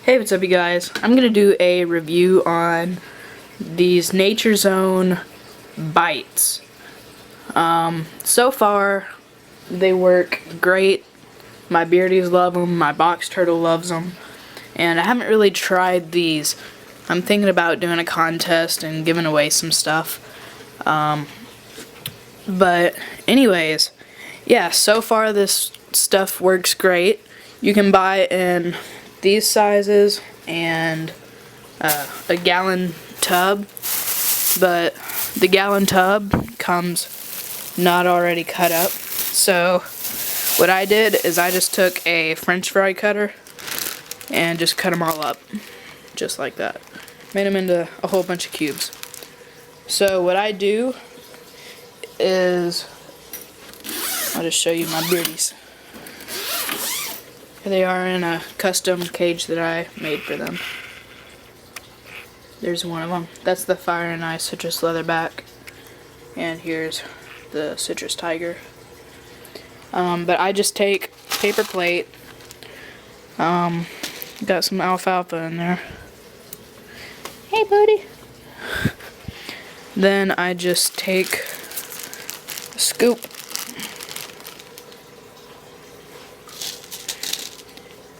Hey, what's up you guys? I'm gonna do a review on these Nature Zone bites. So far they work great. My beardies love them, my box turtle loves them, and I haven't really tried these. I'm thinking about doing a contest and giving away some stuff. But anyways, yeah, so far this stuff works great. You can buy in these sizes and a gallon tub, but the gallon tub comes not already cut up. So what I did is I just took a French fry cutter and just cut them all up just like that. Made them into a whole bunch of cubes. So what I do is I'll just show you my beardies. Here they are in a custom cage that I made for them. There's one of them. That's the Fire and Ice Citrus Leatherback. And here's the Citrus Tiger. But I just take paper plate. Got some alfalfa in there. Hey, buddy. Then I just take a scoop.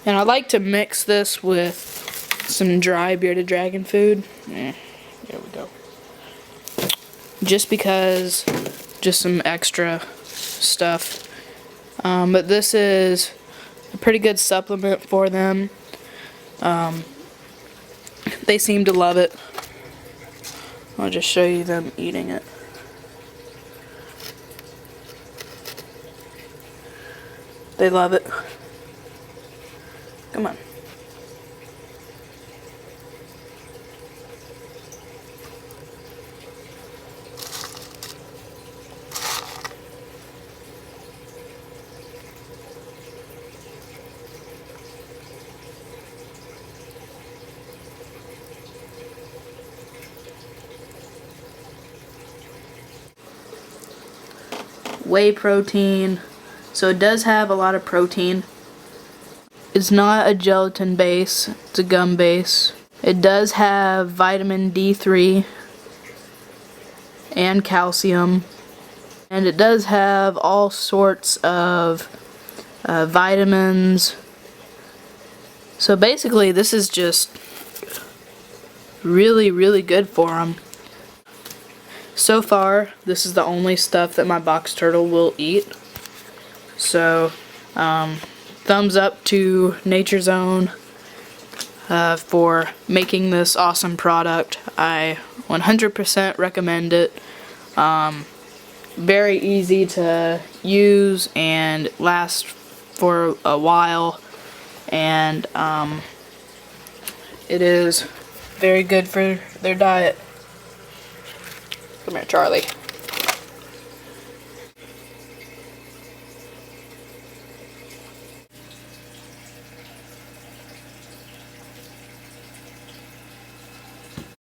And I like to mix this with some dry bearded dragon food. There we go. Just because, just some extra stuff. But this is a pretty good supplement for them. They seem to love it. I'll just show you them eating it. They love it. Come on. Whey protein. So it does have a lot of protein. It's not a gelatin base, it's a gum base. It does have vitamin D3 and calcium. And it does have all sorts of vitamins. So basically this is just really, really good for them. So far, this is the only stuff that my box turtle will eat. So, thumbs up to Nature Zone for making this awesome product. I 100% recommend it. Very easy to use and last for a while, and it is very good for their diet. Come here, Charlie.